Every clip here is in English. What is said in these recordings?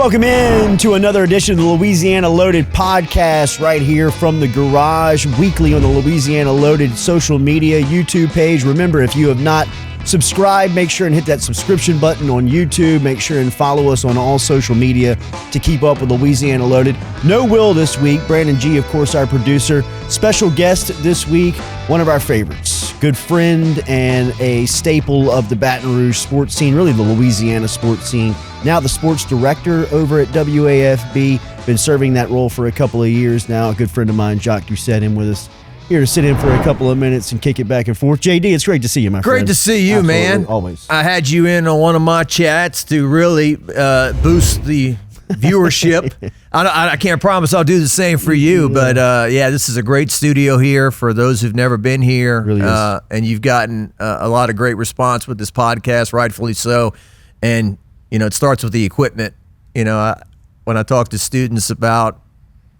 Welcome in to another edition of the Louisiana Loaded Podcast right here from the garage, weekly on the Louisiana Loaded social media YouTube page. Remember, if you have not subscribed, make sure and hit that subscription button on YouTube. Make sure and follow us on all social media to keep up with Louisiana Loaded. No Will this week. Brandon G, of course, our producer. Special guest this week, one of our favorites. Good friend and a staple of the Baton Rouge sports scene, really the Louisiana sports scene. Now the sports director over at WAFB. Been serving that role for a couple of years now. A good friend of mine, Jacques Doucet, in with us. Here to sit in for a couple of minutes and kick it back and forth. JD, it's great to see you, my friend. Great to see you, Absolutely, man. Always. I had you in on one of my chats to really boost the viewership. I can't promise I'll do the same for you, but yeah, this is a great studio here for those who've never been here. Really is. And you've gotten a lot of great response with this podcast, rightfully so. And, you know, it starts with the equipment. You know, when I talk to students about,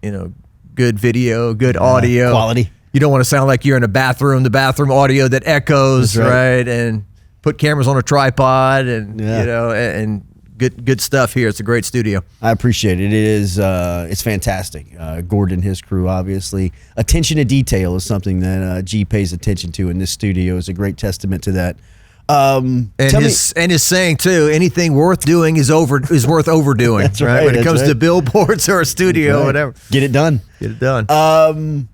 you know, good video, good audio. Quality. You don't want to sound like you're in a bathroom, the bathroom audio that echoes, right? And put cameras on a tripod and, you know, and good stuff here. It's a great studio. I appreciate it. It is, it's fantastic. Gordon and his crew, obviously. Attention to detail is something that G pays attention to in this studio. Is a great testament to that. And his saying too, anything worth doing is worth overdoing. That's right. When it comes right. to billboards or a studio or whatever. Get it done. Get it done.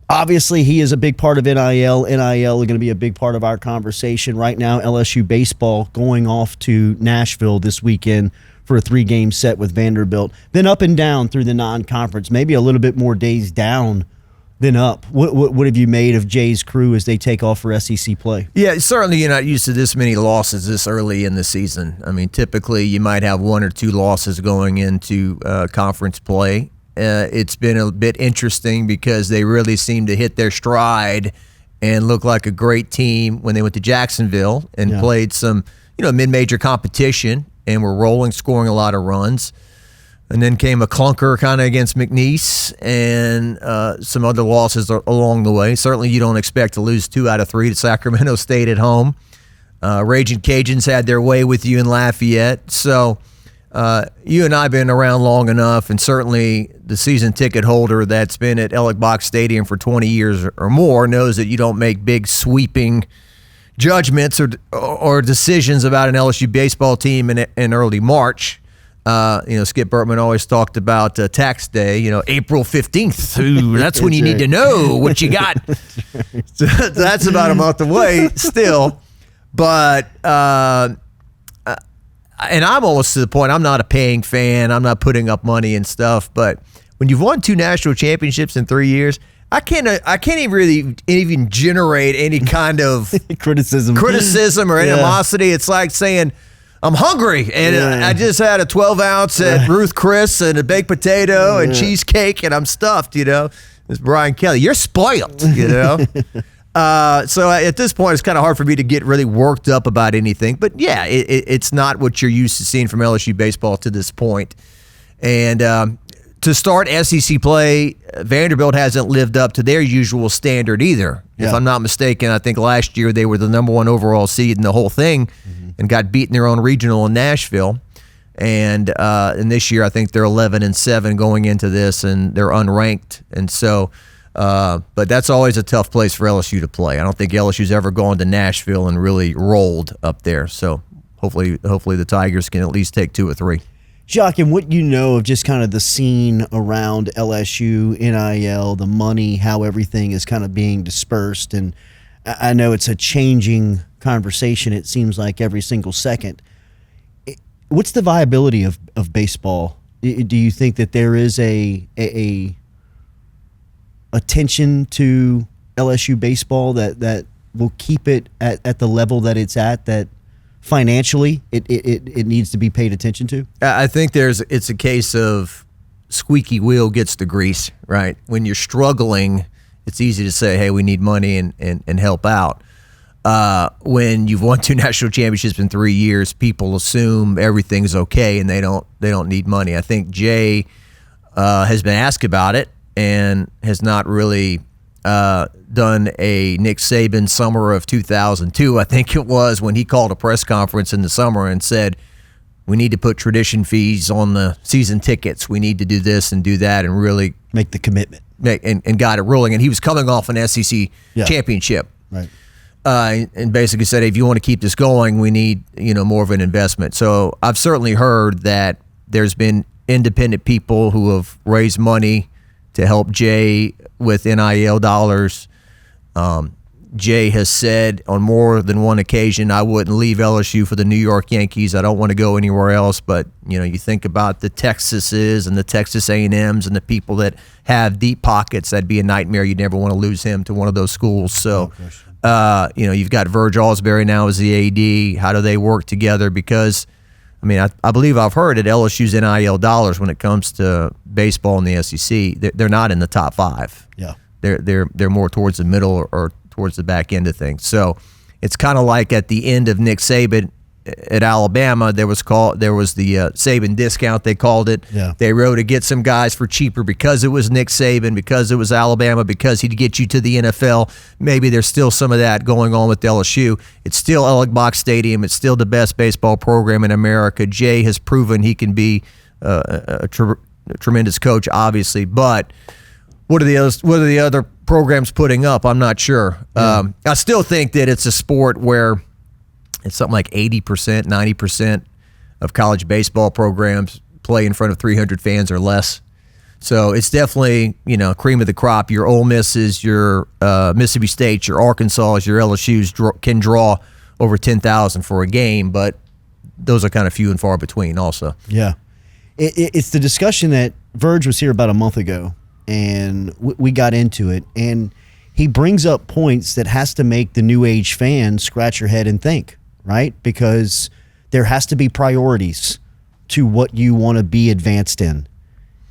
Obviously, he is a big part of NIL. NIL is going to be a big part of our conversation right now. LSU baseball going off to Nashville this weekend for a 3-game set with Vanderbilt. Been up and down through the non-conference, maybe a little bit more days down than up. What have you made of Jay's crew as they take off for SEC play? Yeah, certainly you're not used to this many losses this early in the season. I mean, typically you might have 1 or 2 losses going into conference play. It's been a bit interesting because they really seem to hit their stride and look like a great team when they went to Jacksonville and played some, you know, mid-major competition and were rolling, scoring a lot of runs. And then came a clunker kind of against McNeese and some other losses along the way. Certainly you don't expect to lose 2 out of 3 to Sacramento State at home. Raging Cajuns had their way with you in Lafayette. So you and I have been around long enough, and certainly the season ticket holder that's been at Ellick Box Stadium for 20 years or more knows that you don't make big sweeping judgments or decisions about an LSU baseball team in early March. You know, Skip Bertman always talked about tax day, you know, April 15th. Ooh, that's when you need to know what you got. So that's about a month away still. But and I'm almost to the point, I'm not a paying fan. I'm not putting up money and stuff. But when you've won 2 national championships in 3 years, I can't even really even generate any kind of criticism or animosity. It's like saying, I'm hungry, and I just had a 12-ounce at Ruth Chris and a baked potato and cheesecake, and I'm stuffed, you know. It's Brian Kelly. You're spoiled, you know. So at this point, it's kind of hard for me to get really worked up about anything. But, yeah, it's not what you're used to seeing from LSU baseball to this point. And to start SEC play, Vanderbilt hasn't lived up to their usual standard either. If I'm not mistaken, I think last year they were the number 1 overall seed in the whole thing and got beat in their own regional in Nashville. And this year, I think they're 11-7 going into this, and they're unranked. And so, but that's always a tough place for LSU to play. I don't think LSU's ever gone to Nashville and really rolled up there. So hopefully the Tigers can at least take 2 or 3. Jacques, and what you know of just kind of the scene around LSU, NIL, the money, how everything is kind of being dispersed. And I know it's a changing conversation, it seems like, every single second. What's the viability of baseball? Do you think that there is a attention to LSU baseball that will keep it at the level that it's at, that financially it needs to be paid attention to? I think it's a case of squeaky wheel gets the grease, right? When you're struggling, it's easy to say, hey, we need money and help out. When you've won 2 national championships in 3 years, people assume everything's okay and they don't need money. I think Jay has been asked about it and has not really done a Nick Saban summer of 2002, I think it was, when he called a press conference in the summer and said, we need to put tradition fees on the season tickets. We need to do this and do that and really make the commitment. And got it rolling. And he was coming off an SEC championship. Right. And basically said, hey, if you want to keep this going, we need, more of an investment. So I've certainly heard that there's been independent people who have raised money to help Jay with NIL dollars. Jay has said on more than one occasion, I wouldn't leave LSU for the New York Yankees. I don't want to go anywhere else. But, you think about the Texases and the Texas A&Ms and the people that have deep pockets. That'd be a nightmare. You'd never want to lose him to one of those schools. So, you've got Verge Alsbury now as the AD. How do they work together? Because, I believe I've heard that LSU's NIL dollars when it comes to baseball in the SEC, they're not in the top 5. Yeah. They're more towards the middle or towards the back end of things. So it's kind of like at the end of Nick Saban at Alabama, there was the Saban discount, they called it. Yeah. They wrote to get some guys for cheaper because it was Nick Saban, because it was Alabama, because he'd get you to the NFL. Maybe there's still some of that going on with LSU. It's still Alex Box Stadium. It's still the best baseball program in America. Jay has proven he can be a tremendous coach, obviously, but what are the other programs putting up? I'm not sure. I still think that it's a sport where it's something like 80%, 90% of college baseball programs play in front of 300 fans or less. So it's definitely, cream of the crop. Your Ole Misses, your Mississippi States, your Arkansas, your LSU's can draw over 10,000 for a game, but those are kind of few and far between also. Yeah. It's the discussion that Verge was here about a month ago, and we got into it, and he brings up points that has to make the new age fan scratch your head and think, right? Because there has to be priorities to what you want to be advanced in.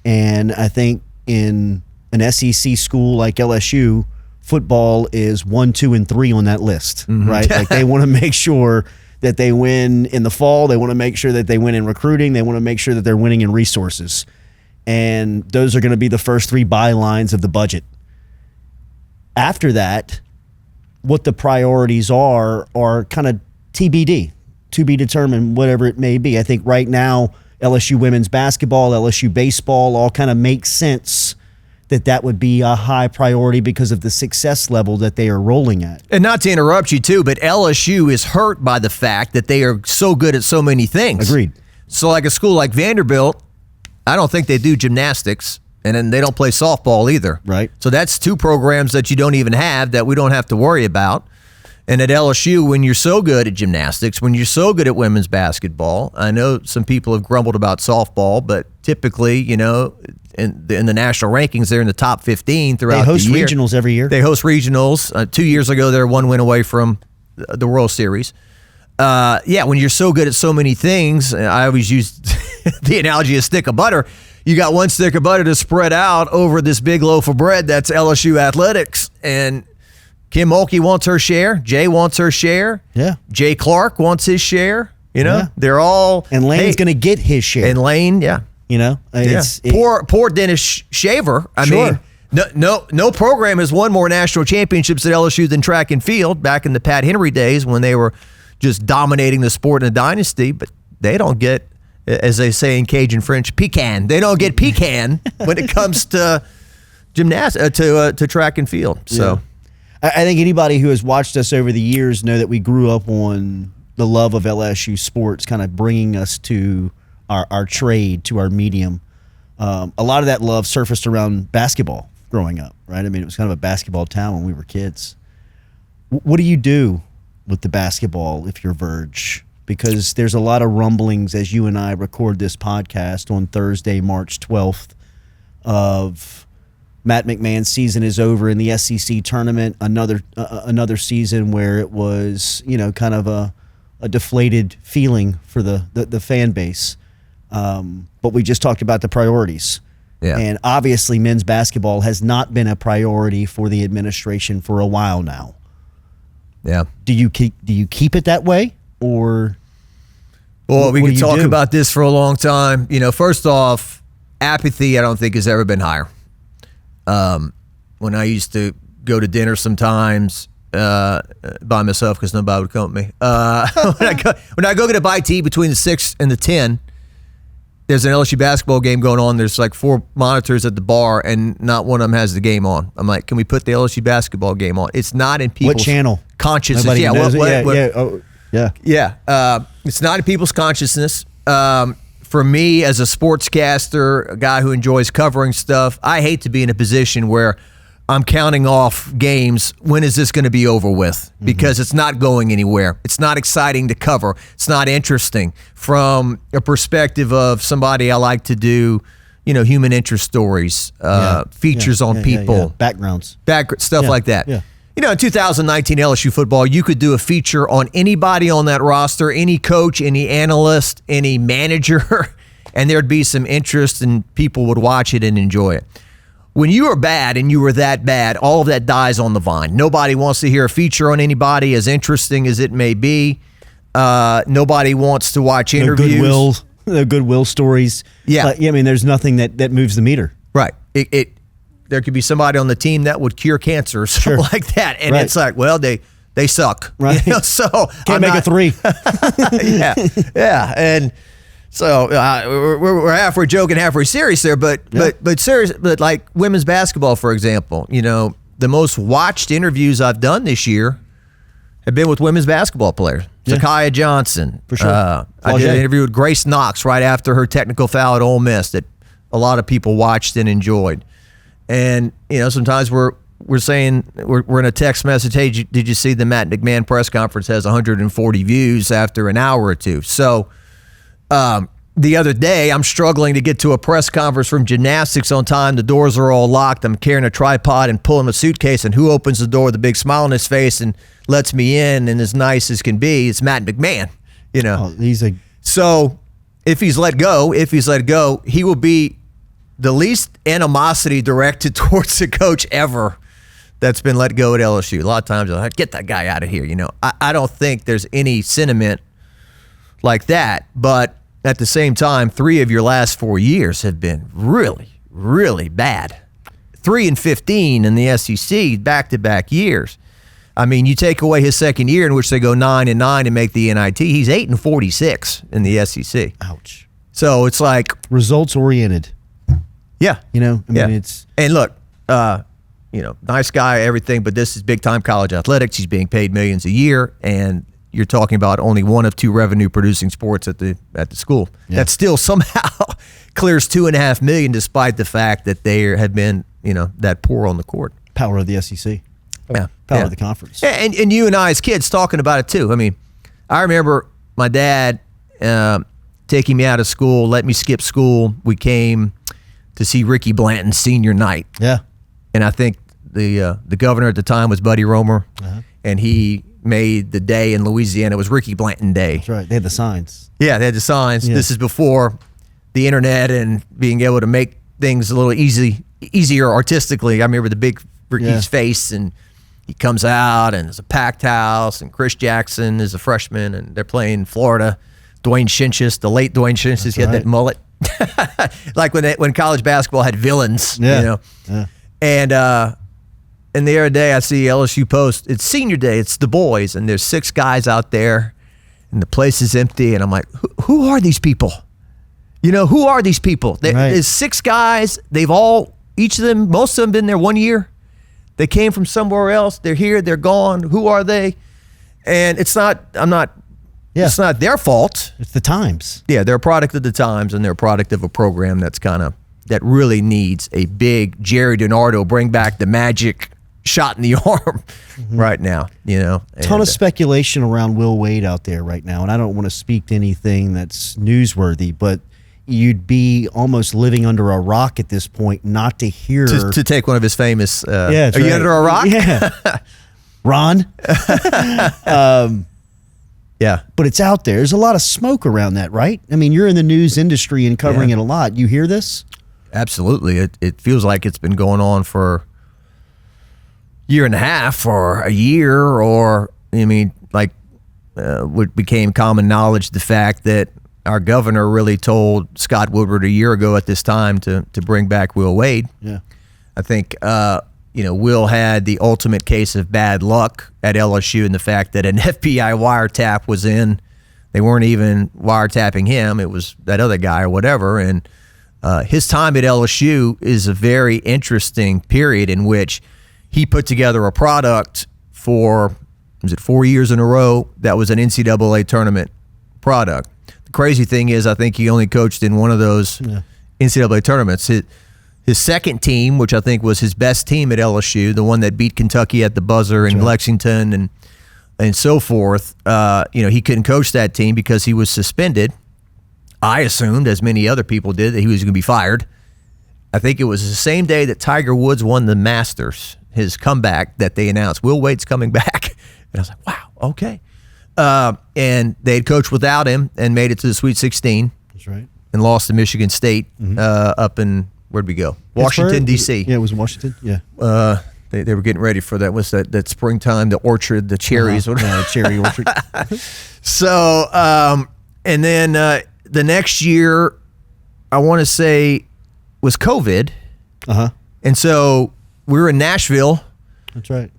And I think in an SEC school like LSU, football is 1, 2, and 3 on that list, right? Like they want to make sure that they win in the fall. They want to make sure that they win in recruiting. They want to make sure that they're winning in resources. And those are going to be the first 3 bylines of the budget. After that, what the priorities are kind of TBD, to be determined, whatever it may be. I think right now, LSU women's basketball, LSU baseball all kind of make sense that would be a high priority because of the success level that they are rolling at. And not to interrupt you too, but LSU is hurt by the fact that they are so good at so many things. Agreed. So like a school like Vanderbilt, I don't think they do gymnastics, and then they don't play softball either. Right. So that's 2 programs that you don't even have that we don't have to worry about. And at LSU, when you're so good at gymnastics, when you're so good at women's basketball, I know some people have grumbled about softball, but typically, in the national rankings, they're in the top 15 throughout the year. They host regionals every year. They host regionals. 2 years ago, they're 1 win away from the World Series. When you're so good at so many things, I always use the analogy of stick of butter. You got one stick of butter to spread out over this big loaf of bread that's LSU athletics. And Kim Mulkey wants her share. Jay wants her share. Yeah. Jay Clark wants his share. They're all. And Lane's going to get his share. And Lane, Poor Dennis Shaver. I mean, no program has won more national championships at LSU than track and field back in the Pat Henry days when they were just dominating the sport in a dynasty. But they don't get, as they say in Cajun French, pecan. They don't get pecan when it comes to gymnastics, to track and field. So. Yeah. I think anybody who has watched us over the years know that we grew up on the love of LSU sports, kind of bringing us to our trade, to our medium. A lot of that love surfaced around basketball growing up, right? I mean, it was kind of a basketball town when we were kids. What do you do with the basketball if you're Verge? Because there's a lot of rumblings as you and I record this podcast on Thursday, March 12th, of Matt McMahon's season is over in the SEC tournament. Another season where it was, kind of a deflated feeling for the fan base. But we just talked about the priorities. Yeah. And obviously men's basketball has not been a priority for the administration for a while now. Yeah. Do you keep it that way, or? Well, we can talk about this for a long time. First off, apathy I don't think has ever been higher. When I used to go to dinner sometimes by myself because nobody would come with me. When I go get a bite to eat between the 6 and the 10, there's an LSU basketball game going on. There's like 4 monitors at the bar, and not one of them has the game on. I'm like, can we put the LSU basketball game on? It's not in people's what channel? Consciousness. Nobody Yeah, knows yeah. It's not in people's consciousness. For me, as a sportscaster, a guy who enjoys covering stuff, I hate to be in a position where I'm counting off games. When is this going to be over with? Because it's not going anywhere. It's not exciting to cover. It's not interesting from a perspective of somebody I like to do, human interest stories, features on people, backgrounds, stuff like that. Yeah. In 2019 LSU football, you could do a feature on anybody on that roster, any coach, any analyst, any manager, and there'd be some interest and people would watch it and enjoy it. When you are bad and you were that bad, all of that dies on the vine. Nobody wants to hear a feature on anybody, as interesting as it may be. Nobody wants to watch interviews. No goodwill stories. Yeah. There's nothing that moves the meter. Right. There could be somebody on the team that would cure cancer or something like that. And it's like, well, they suck. Right. So can't make a 3. Yeah. And so we're halfway joking, halfway serious there, but serious. But like women's basketball, for example, the most watched interviews I've done this year have been with women's basketball players. Yeah. Zakiya Johnson, for sure. I did an interview with Grace Knox right after her technical foul at Ole Miss that a lot of people watched and enjoyed. And sometimes we're saying we're in a text message. Hey, did you see the Matt McMahon press conference has 140 views after an hour or two? So. The other day, I'm struggling to get to a press conference from gymnastics on time. The doors are all locked. I'm carrying a tripod and pulling a suitcase, and who opens the door with a big smile on his face and lets me in and as nice as can be? It's Matt McMahon, So if he's let go, he will be the least animosity directed towards the coach ever that's been let go at LSU. A lot of times, they're like, get that guy out of here. I don't think there's any sentiment like that, but at the same time, 3 of your last 4 years have been really, really bad. 3-15 in the SEC, back-to-back years. I mean, you take away his second year in which they go 9-9 and make the NIT, he's 8-46 in the SEC. Ouch. So it's like results oriented. Yeah. It's and look, nice guy, everything, but this is big time college athletics. He's being paid millions a year, and you're talking about only one of 2 revenue-producing sports at the school. Yeah. That still somehow clears $2.5 million, despite the fact that they have been, that poor on the court. Power of the SEC. Yeah, power of the conference. And you and I as kids talking about it too. I mean, I remember my dad taking me out of school, let me skip school. We came to see Ricky Blanton's senior night. Yeah, and I think the governor at the time was Buddy Roemer, and he made the day in Louisiana. It was Ricky Blanton Day. That's right. They had the signs. Yeah, they had the signs. Yeah. This is before the internet and being able to make things a little easier artistically. I remember the big Ricky's face, and he comes out, and it's a packed house, and Chris Jackson is a freshman, and they're playing Florida. Dwayne Shinchis, the late Dwayne Shinchis, he had that mullet. Like when college basketball had villains, Yeah. And the other day, I see LSU post, it's senior day, it's the boys, and there's 6 guys out there, and the place is empty, and I'm like, who are these people? Who are these people? There's 6 guys, each of them, most of them been there 1 year. They came from somewhere else, they're here, they're gone, who are they? And it's not their fault. It's the times. Yeah, they're a product of the times, and they're a product of a program that really needs a big Jerry DiNardo, bring back the magic shot in the arm right now, Ton of speculation around Will Wade out there right now, and I don't want to speak to anything that's newsworthy, but you'd be almost living under a rock at this point not to hear. To take one of his famous, are you under a rock? Yeah. Ron? Yeah. But it's out there. There's a lot of smoke around that, right? I mean, you're in the news industry and covering it a lot. You hear this? Absolutely. It feels like it's been going on for year and a half or a year, or what became common knowledge, the fact that our governor really told Scott Woodward a year ago at this time to bring back Will Wade. Yeah. I think Will had the ultimate case of bad luck at LSU in the fact that an FBI wiretap was in. They weren't even wiretapping him. It was that other guy or whatever. And his time at LSU is a very interesting period in which he put together a product for, was it 4 years in a row, that was an NCAA tournament product. The crazy thing is I think he only coached in one of those NCAA tournaments. His second team, which I think was his best team at LSU, the one that beat Kentucky at the buzzer in Lexington and so forth, he couldn't coach that team because he was suspended. I assumed, as many other people did, that he was going to be fired. I think it was the same day that Tiger Woods won the Masters, his comeback, that they announced, Will Wade's coming back. And I was like, wow, okay. And they had coached without him and made it to the Sweet 16. That's right. And lost to Michigan State up in, where'd we go? Washington, D.C. Yeah, it was in Washington, yeah. They were getting ready for that. Was that springtime, the orchard, the cherries? Yeah, cherry orchard. So, and then the next year, I want to say, was COVID. And so we were in Nashville. That's right.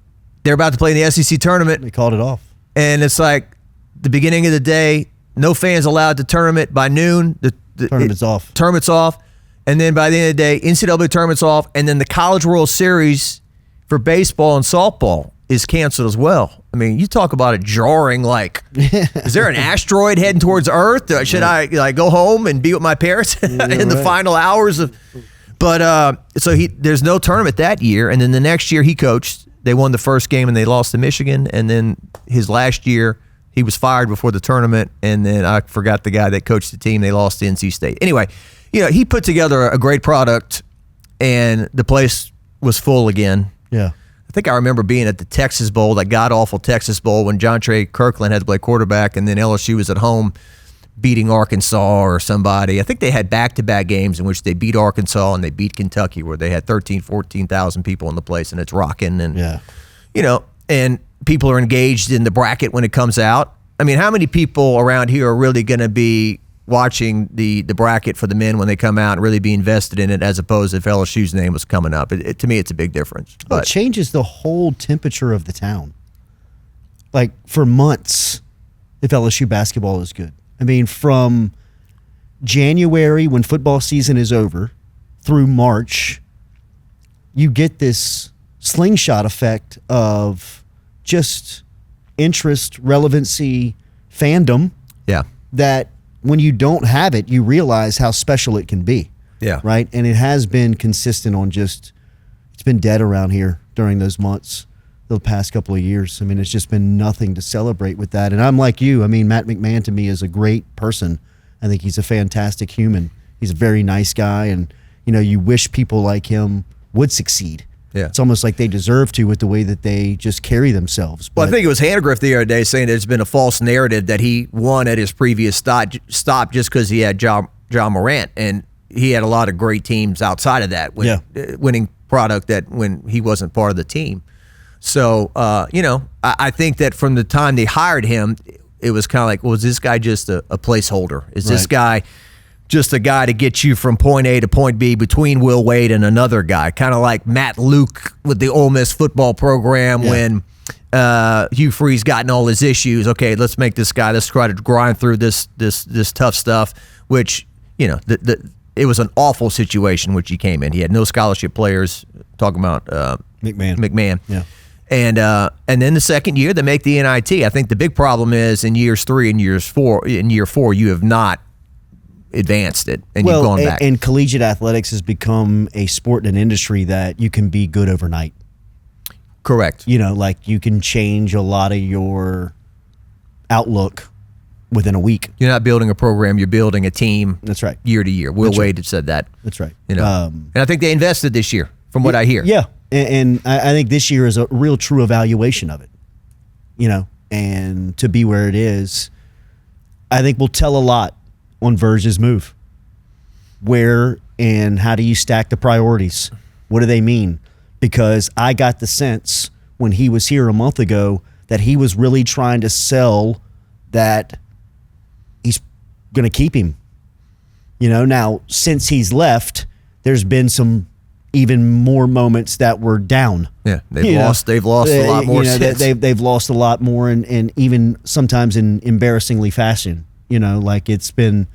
They're about to play in the SEC tournament. They called it off. And it's like the beginning of the day, no fans allowed at the tournament. By noon, the Tournament's off. Tournament's off. And then by the end of the day, NCAA tournament's off. And then the College World Series for baseball and softball is canceled as well. I mean, you talk about it jarring, like, is there an asteroid heading towards Earth? Should I go home and be with my parents in the final hours of... But so there's no tournament that year. And then the next year he coached. They won the first game and they lost to Michigan. And then his last year, he was fired before the tournament. And then I forgot the guy that coached the team. They lost to NC State. Anyway, he put together a great product and the place was full again. Yeah. I think I remember being at the Texas Bowl, that god-awful Texas Bowl, when John Trey Kirkland had to play quarterback and then LSU was at home beating Arkansas or somebody. I think they had back-to-back games in which they beat Arkansas and they beat Kentucky, where they had 13,000, 14,000 people in the place and it's rocking. And, and people are engaged in the bracket when it comes out. I mean, how many people around here are really going to be watching the bracket for the men when they come out and really be invested in it, as opposed to if LSU's name was coming up? To me, it's a big difference. Well, it changes the whole temperature of the town. Like, for months, if LSU basketball is good. I mean, from January, when football season is over, through March, you get this slingshot effect of just interest, relevancy, fandom. Yeah. That when you don't have it, you realize how special it can be. Yeah. Right? And it has been consistent on it's been dead around here during those months, the past couple of years. I mean, it's just been nothing to celebrate with that. And I'm like you. I mean, Matt McMahon to me is a great person. I think he's a fantastic human. He's a very nice guy. And, you wish people like him would succeed. Yeah. It's almost like they deserve to with the way that they just carry themselves. Well, I think it was Handgriff the other day saying there's been a false narrative that he won at his previous stop just because he had John Morant. And he had a lot of great teams outside of that, winning product that when he wasn't part of the team. So, I think that from the time they hired him, it was kind of like, well, is this guy just a placeholder? Is this guy just a guy to get you from point A to point B between Will Wade and another guy? Kind of like Matt Luke with the Ole Miss football program when Hugh Freeze gotten all his issues. Okay, let's make this guy, let's try to grind through this tough stuff, which, it was an awful situation which he came in. He had no scholarship players, talking about McMahon. Yeah. And then the second year they make the NIT. I think the big problem is in years 3 and year 4, you have not advanced it and you've gone back. And collegiate athletics has become a sport and an industry that you can be good overnight. Correct. Like you can change a lot of your outlook within a week. You're not building a program, you're building a team. That's right. Year to year. Will Wade had said that. That's right. And I think they invested this year, from what I hear. Yeah. And I think this year is a real true evaluation of it, and to be where it is, I think will tell a lot on Verge's move. Where and how do you stack the priorities? What do they mean? Because I got the sense when he was here a month ago that he was really trying to sell that he's going to keep him. Now, since he's left, there's been some even more moments that were down. Yeah, they've lost a lot more. They've lost a lot more, and even sometimes in embarrassingly fashion. Like it's been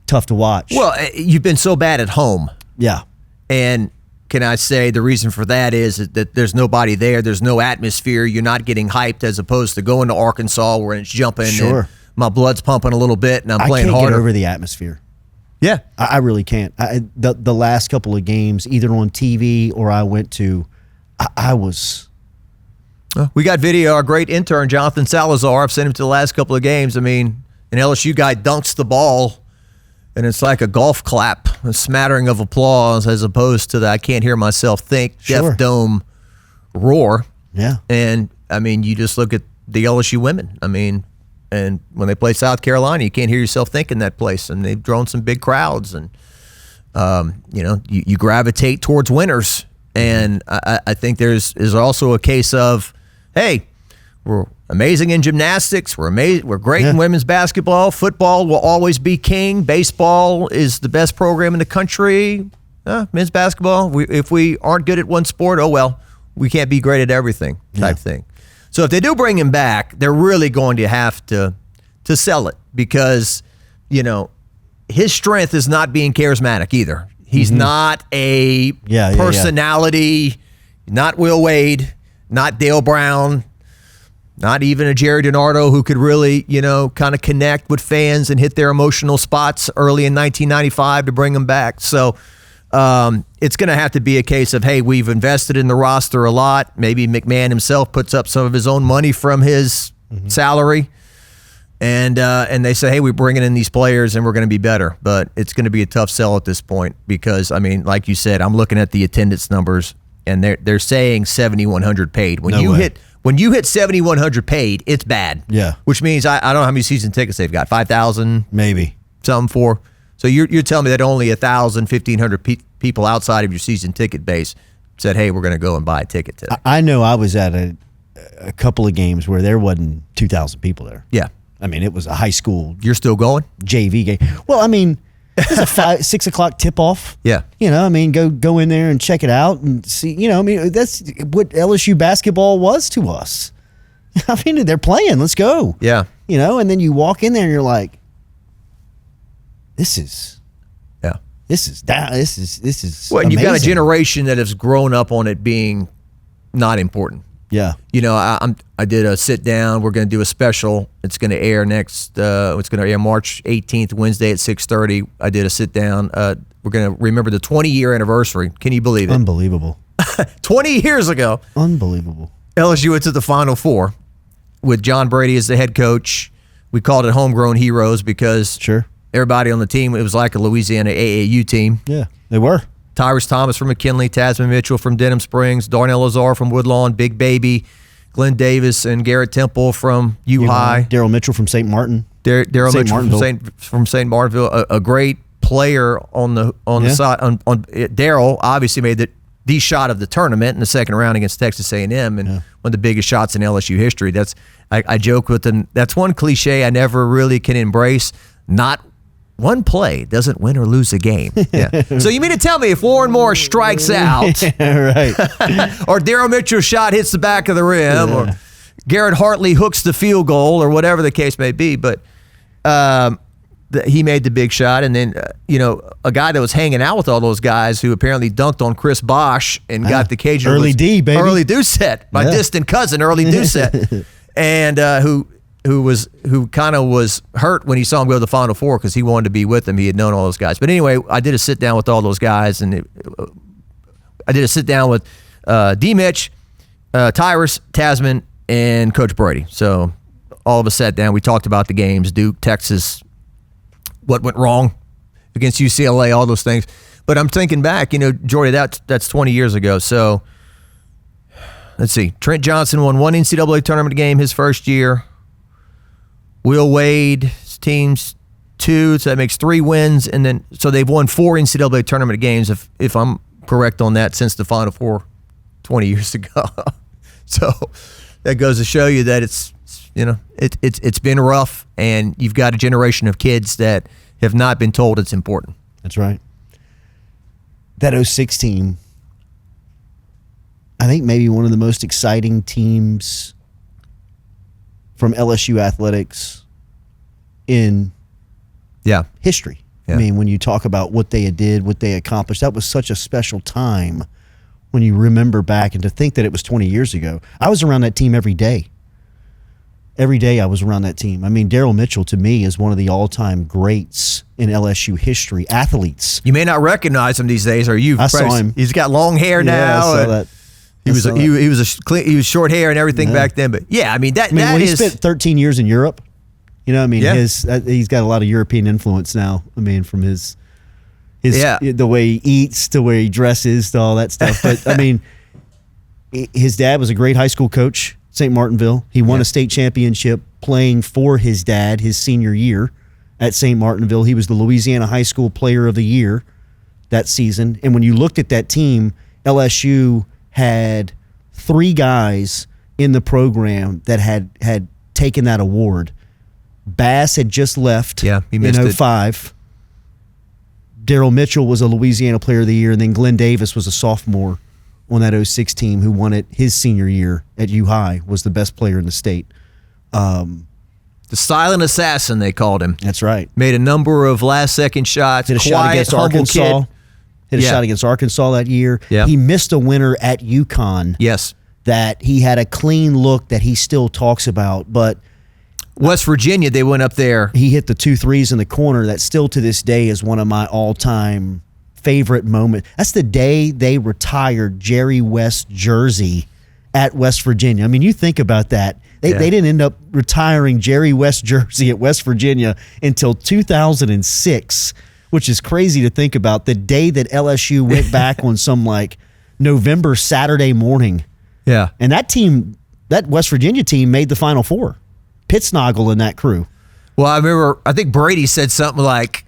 tough to watch. Well, you've been so bad at home. Yeah. And can I say the reason for that is that there's nobody there. There's no atmosphere. You're not getting hyped as opposed to going to Arkansas where it's jumping. Sure. And my blood's pumping a little bit and I'm playing harder. I can't get over the atmosphere. Yeah. I really can't. The last couple of games, either on TV or I went to, I was... We got video. Our great intern, Jonathan Salazar, I've sent him to the last couple of games. I mean, an LSU guy dunks the ball, and it's like a golf clap, a smattering of applause, as opposed to the I can't hear myself think, Sure. Deaf Dome roar. Yeah. And, I mean, you just look at the LSU women. I mean, and when they play South Carolina, you can't hear yourself think in that place. And they've drawn some big crowds. And, you gravitate towards winners. And I think there's also a case of, hey, we're amazing in gymnastics. We're great in women's basketball. Football will always be king. Baseball is the best program in the country. Men's basketball, if we aren't good at one sport, oh well, we can't be great at everything type thing. So if they do bring him back, they're really going to have to sell it because, his strength is not being charismatic either. He's not a personality, not Will Wade, not Dale Brown, not even a Jerry DiNardo who could really, kind of connect with fans and hit their emotional spots early in 1995 to bring them back. So it's going to have to be a case of, hey, we've invested in the roster a lot. Maybe McMahon himself puts up some of his own money from his salary. And they say, hey, we're bringing in these players and we're going to be better. But it's going to be a tough sell at this point because, I mean, like you said, I'm looking at the attendance numbers and they're saying 7,100 paid. When you hit 7,100 paid, it's bad. Yeah. Which means I don't know how many season tickets they've got. 5,000? Maybe. Something for. So you're telling me that only 1,000, 1,500 people outside of your season ticket base said, hey, we're going to go and buy a ticket today. I know I was at a couple of games where there wasn't 2,000 people there. Yeah. I mean, it was a high school. You're still going? JV game. Well, I mean, it's a 6 o'clock tip off. Yeah. I mean, go in there and check it out and see, I mean, that's what LSU basketball was to us. I mean, they're playing. Let's go. Yeah. And then you walk in there and you're like, this is well, amazing. you've got a generation that has grown up on it being not important. Yeah. I did a sit down. We're going to do a special. It's going to air it's going to air March 18th, Wednesday at 6:30. I did a sit down. We're going to remember the 20-year anniversary. Can you believe it? Unbelievable. 20 years ago. Unbelievable. LSU went to the Final Four with John Brady as the head coach. We called it Homegrown Heroes because everybody on the team, it was like a Louisiana AAU team. Yeah, they were. Tyrus Thomas from McKinley, Tasman Mitchell from Denham Springs, Darnell Lazar from Woodlawn, Big Baby, Glenn Davis and Garrett Temple from U-High. Daryl Mitchell from St. Martin. Daryl Mitchell from St. Martinville, a great player on the side. Daryl obviously made the shot of the tournament in the second round against Texas A&M, and one of the biggest shots in LSU history. I joke with him. That's one cliche I never really can embrace. Not one play doesn't win or lose a game. Yeah. So you mean to tell me if Warren Moore strikes out, right, or Daryl Mitchell's shot hits the back of the rim, or Garrett Hartley hooks the field goal, or whatever the case may be, but he made the big shot, and then a guy that was hanging out with all those guys who apparently dunked on Chris Bosh and got the Cajun Early D, baby, Early Doucet, my distant cousin, Early Doucet, and who kind of was hurt when he saw him go to the Final Four because he wanted to be with them. He had known all those guys. But anyway, I did a sit down with all those guys, and I did a sit down with D. Mitch, Tyrus, Tasman, and Coach Brady. So all of us sat down. We talked about the games, Duke, Texas, what went wrong against UCLA, all those things. But I'm thinking back, Jordy, that's 20 years ago. So let's see. Trent Johnson won one NCAA tournament game his first year. Will Wade's team's 2, so that makes 3 wins, and then so they've won 4 NCAA tournament games, if I'm correct on that, since the Final Four 20 years ago. So that goes to show you that it's been rough, and you've got a generation of kids that have not been told it's important. That's right. That 06 team, I think maybe one of the most exciting teams from LSU athletics in history. Yeah. I mean, when you talk about what they did, what they accomplished, that was such a special time when you remember back, and to think that it was 20 years ago. I was around that team every day. Every day I was around that team. I mean, Daryl Mitchell, to me, is one of the all-time greats in LSU history, athletes. You may not recognize him these days, or you? I saw him. He's got long hair now. Yeah, I saw that. He was short hair and everything back then. But yeah, I mean when he spent 13 years in Europe, you know, I mean, he's got a lot of European influence now. I mean, from his the way he eats, to where he dresses, to all that stuff. But I mean, his dad was a great high school coach. St. Martinville. He won a state championship playing for his dad his senior year at St. Martinville. He was the Louisiana High School Player of the Year that season. And when you looked at that team, LSU had 3 guys in the program that had taken that award. Bass had just left he missed in 05. Daryl Mitchell was a Louisiana Player of the Year, and then Glenn Davis was a sophomore on that 06 team who won it his senior year at U-High, was the best player in the state. The silent assassin, they called him. That's right. Made a number of last-second shots. Hit a shot against Arkansas. Hit a shot against Arkansas that year. Yeah. He missed a winner at UConn. Yes. That he had a clean look that he still talks about. But West Virginia, they went up there. He hit the 2 threes in the corner that still to this day is one of my all-time favorite moment. That's the day they retired Jerry West's jersey at West Virginia. I mean, you think about that. They didn't end up retiring Jerry West's jersey at West Virginia until 2006, which is crazy to think about. The day that LSU went back on some like November Saturday morning. Yeah. And that team, that West Virginia team, made the Final Four. Pittsnoggle and that crew. Well, I think Brady said something like,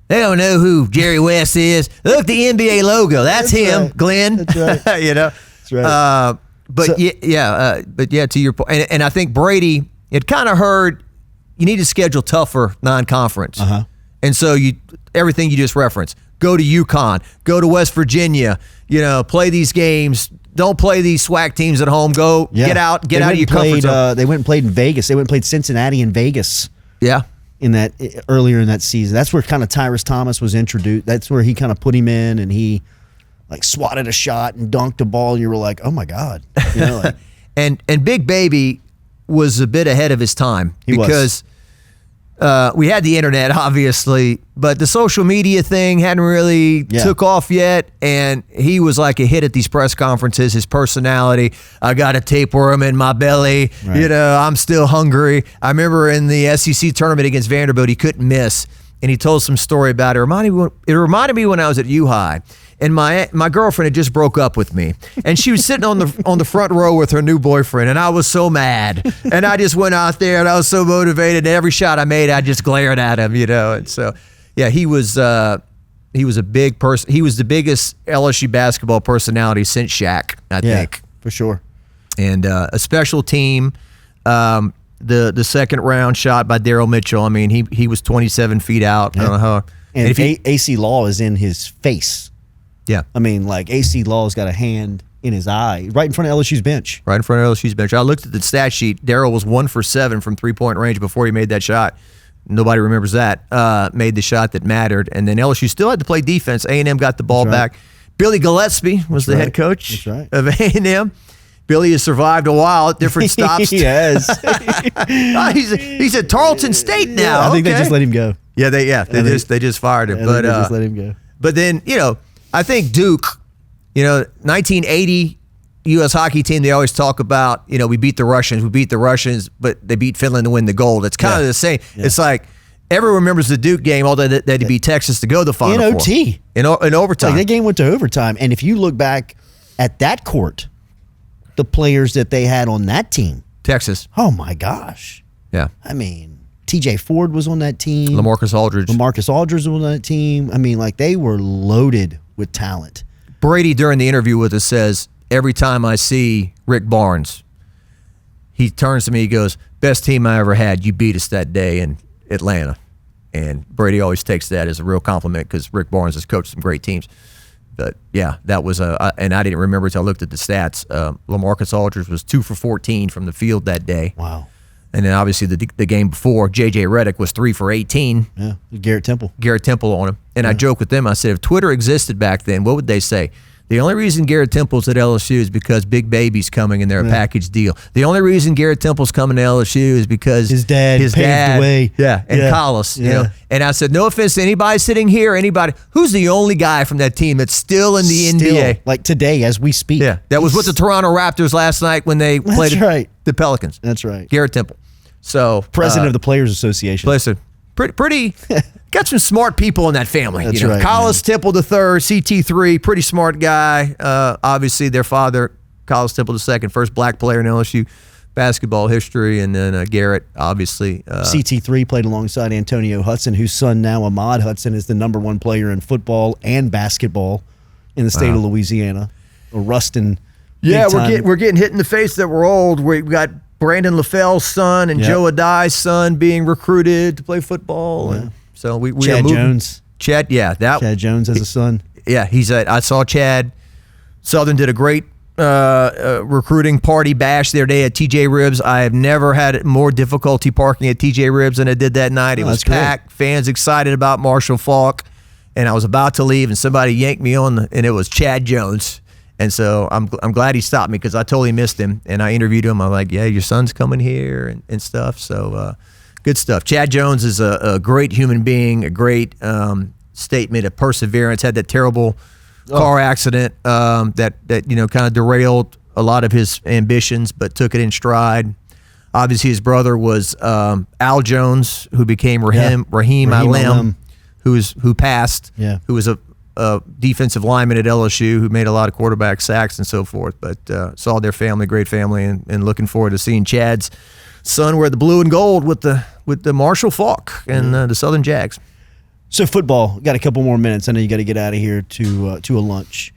they don't know who Jerry West is. Look at the NBA logo. That's him, right. Glenn. That's right. You know? That's right. But to your point, and I think Brady, it kind of heard you need to schedule tougher non-conference. Uh-huh. And so everything you just referenced, go to UConn, go to West Virginia, play these games. Don't play these SWAC teams at home. Go get out of your comfort zone. They went and played in Vegas. They went and played Cincinnati and Vegas. Yeah. Earlier in that season. That's where kind of Tyrus Thomas was introduced. That's where he kind of put him in, and he like swatted a shot and dunked a ball. And you were like, oh my God. And Big Baby was a bit ahead of his time because we had the internet, obviously, but the social media thing hadn't really took off yet, and he was like a hit at these press conferences. His personality, I got a tapeworm in my belly, right. I'm still hungry. I remember in the SEC tournament against Vanderbilt, he couldn't miss, and he told some story about it. It reminded me when I was at U-High, and my girlfriend had just broke up with me, and she was sitting on the front row with her new boyfriend, and I was so mad, and I just went out there, and I was so motivated, and every shot I made, I just glared at him, and so, yeah, he was a big person. He was the biggest LSU basketball personality since Shaq, I think. For sure. And a special team. The second round shot by Daryl Mitchell. I mean, he was 27 feet out. Yeah. I don't know how. And if AC Law is in his face. Yeah. I mean, like AC Law's got a hand in his eye right in front of LSU's bench. Right in front of LSU's bench. I looked at the stat sheet. Daryl was 1 for 7 from 3-point range before he made that shot. Nobody remembers that. Made the shot that mattered. And then LSU still had to play defense. A&M got the ball back. Billy Gillespie was the head coach of A&M. Billy has survived a while at different stops. He has. He's at Tarleton State now. Yeah, I think they just let him go. Yeah, they just fired him. But they just let him go. But then, I think Duke, 1980 U.S. hockey team, they always talk about, we beat the Russians, but they beat Finland to win the gold. It's kind of the same. Yeah. It's like everyone remembers the Duke game, although they beat Texas to go to the Final Four. In OT. In overtime. Like that game went to overtime. And if you look back at that court, the players that they had on that team. Texas. Oh, my gosh. Yeah. I mean, TJ Ford was on that team. LaMarcus Aldridge was on that team. I mean, like they were loaded with talent. Brady, during the interview with us, says, every time I see Rick Barnes, he turns to me, he goes, best team I ever had. You beat us that day in Atlanta. And Brady always takes that as a real compliment because Rick Barnes has coached some great teams. But yeah, that was and I didn't remember until I looked at the stats. LaMarcus Aldridge was 2 for 14 from the field that day. Wow. And then obviously the game before, J.J. Redick was 3 for 18. Yeah, Garrett Temple on him. And I joke with them. I said, if Twitter existed back then, what would they say? The only reason Garrett Temple's at LSU is because Big Baby's coming and they're a package deal. The only reason Garrett Temple's coming to LSU is because his dad paved the way. Yeah, and Collis. Yeah. You know. And I said, no offense to anybody sitting here, who's the only guy from that team that's still in the NBA? Like today, as we speak. Yeah, that was with the Toronto Raptors last night when they played the Pelicans. That's right. Garrett Temple. So president of the Players Association. Listen, pretty got some smart people in that family. That's right. Collis Temple III, CT3, pretty smart guy. Obviously, their father, Collis Temple II, first black player in LSU basketball history, and then Garrett, obviously. CT3 played alongside Antonio Hudson, whose son now, Ahmad Hudson, is the #1 player in football and basketball in the state of Louisiana. Rustin. Yeah, we're getting hit in the face that we're old. We got Brandon LaFell's son and Joe Adai's son being recruited to play football. Yeah. And so we Chad Jones. Chad Jones has a son. Yeah, I saw Chad. Southern did a great recruiting party bash their day at TJ Ribs. I have never had more difficulty parking at TJ Ribs than I did that night. It was packed. Great. Fans excited about Marshall Faulk. And I was about to leave, and somebody yanked me and it was Chad Jones. And so I'm glad he stopped me because I totally missed him. And I interviewed him. I'm like, yeah, your son's coming here and stuff. So good stuff. Chad Jones is a great human being, a great statement of perseverance. Had that terrible car accident that kind of derailed a lot of his ambitions, but took it in stride. Obviously, his brother was Al Jones, who became Raheem Alim, who passed, who was a defensive lineman at LSU who made a lot of quarterback sacks and so forth, but saw their family, great family, and looking forward to seeing Chad's son wear the blue and gold with the Marshall Faulk and the Southern Jags. So football, got a couple more minutes. I know you got to get out of here to a lunch.